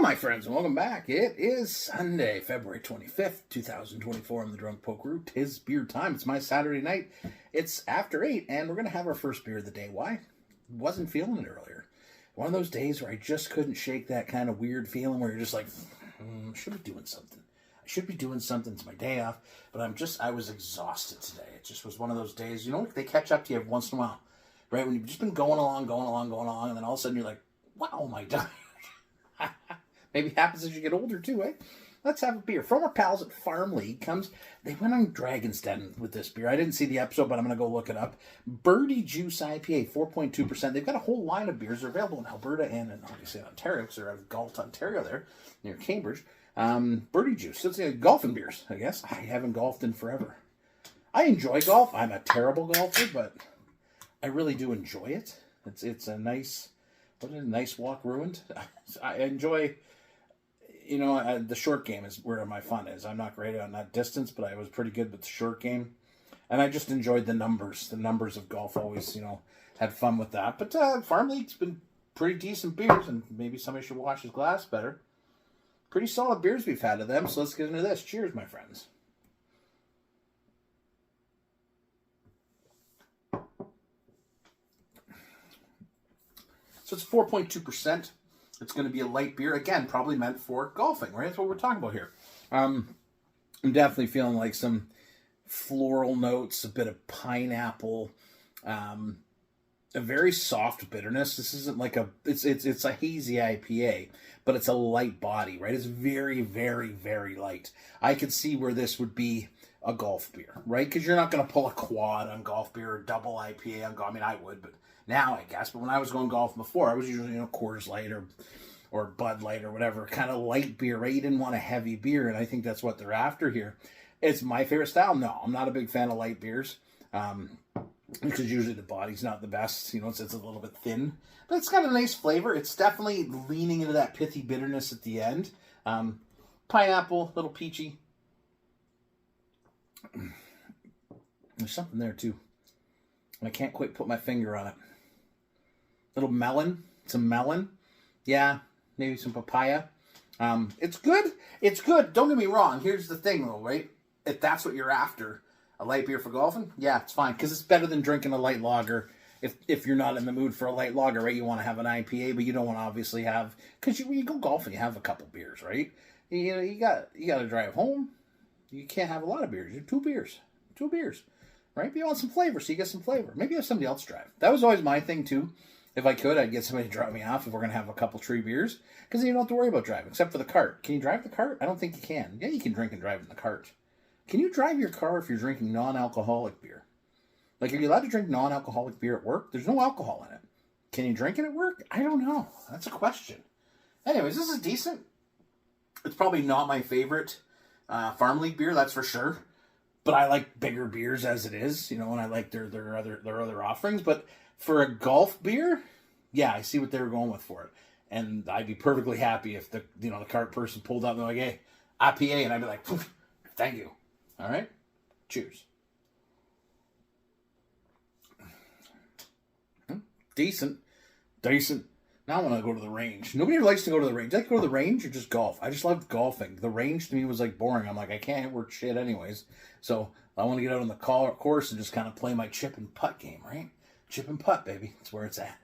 my friends, and welcome back. It is Sunday, February 25th, 2024. I'm the Drunk Poker. 'Tis beer time. It's my Saturday night. It's after 8, and we're going to have our first beer of the day. Why? Wasn't feeling it earlier. One of those days where I just couldn't shake that kind of weird feeling where you're just like, I should be doing something. I should be doing something. It's my day off, but I was exhausted today. It just was one of those days, they catch up to you every once in a while, right? When you've just been going along, and then all of a sudden you're like, wow, my God. Maybe it happens as you get older too, eh? Let's have a beer. From our pals at Farm League they went on Dragon's Den with this beer. I didn't see the episode, but I'm going to go look it up. Birdie Juice IPA, 4.2%. They've got a whole line of beers. They're available in Alberta and obviously in Ontario, because they're out of Galt, Ontario there, near Cambridge. Birdie Juice. So it's golfing beers, I guess. I haven't golfed in forever. I enjoy golf. I'm a terrible golfer, but I really do enjoy it. It's a nice... What a nice walk ruined. I enjoy, the short game is where my fun is. I'm not great on that distance, but I was pretty good with the short game. And I just enjoyed the numbers. The numbers of golf always, had fun with that. But Farm League's been pretty decent beers, and maybe somebody should wash his glass better. Pretty solid beers we've had of them, so let's get into this. Cheers, my friends. So it's 4.2%. It's going to be a light beer. Again, probably meant for golfing, right? That's what we're talking about here. I'm definitely feeling like some floral notes, a bit of pineapple, a very soft bitterness. This isn't like it's a hazy IPA, but it's a light body, right? It's very, very, very light. I could see where this would be a golf beer, right? Because you're not going to pull a quad on golf beer or double IPA on golf. I mean, I would, but now I guess. But when I was going golfing before, I was usually, Coors Light or Bud Light or whatever, kind of light beer, right? You didn't want a heavy beer, and I think that's what they're after here. It's my favorite style. No, I'm not a big fan of light beers, because usually the body's not the best. It's a little bit thin, but it's got a nice flavor. It's definitely leaning into that pithy bitterness at the end. Pineapple, little peachy. There's something there too. I can't quite put my finger on it. Little melon, some melon. Yeah, maybe some papaya. It's good. It's good. Don't get me wrong. Here's the thing though, right? If that's what you're after, a light beer for golfing, yeah, it's fine. Because it's better than drinking a light lager. If you're not in the mood for a light lager, right? You want to have an IPA, but you don't want to obviously have... Because when you go golfing, you have a couple beers, right? You got to drive home. You can't have a lot of beers. You have two beers. Right? But you want some flavor, so you get some flavor. Maybe have somebody else drive. That was always my thing, too. If I could, I'd get somebody to drop me off if we're going to have a couple tree beers. Because then you don't have to worry about driving, except for the cart. Can you drive the cart? I don't think you can. Yeah, you can drink and drive in the cart. Can you drive your car if you're drinking non-alcoholic beer? Like, are you allowed to drink non-alcoholic beer at work? There's no alcohol in it. Can you drink it at work? I don't know. That's a question. Anyways, this is decent. It's probably not my favorite Farm League beer, that's for sure. But I like bigger beers as it is, and I like their other offerings. But for a golf beer, yeah, I see what they were going with for it. And I'd be perfectly happy if the cart person pulled up and they're like, hey, IPA, and I'd be like, thank you. All right? Cheers. Decent. Now I want to go to the range. Nobody likes to go to the range. Do you like to go to the range or just golf? I just love golfing. The range to me was like boring. I'm like, I can't work shit anyways. So I want to get out on the course and just kind of play my chip and putt game, right? Chip and putt, baby. That's where it's at.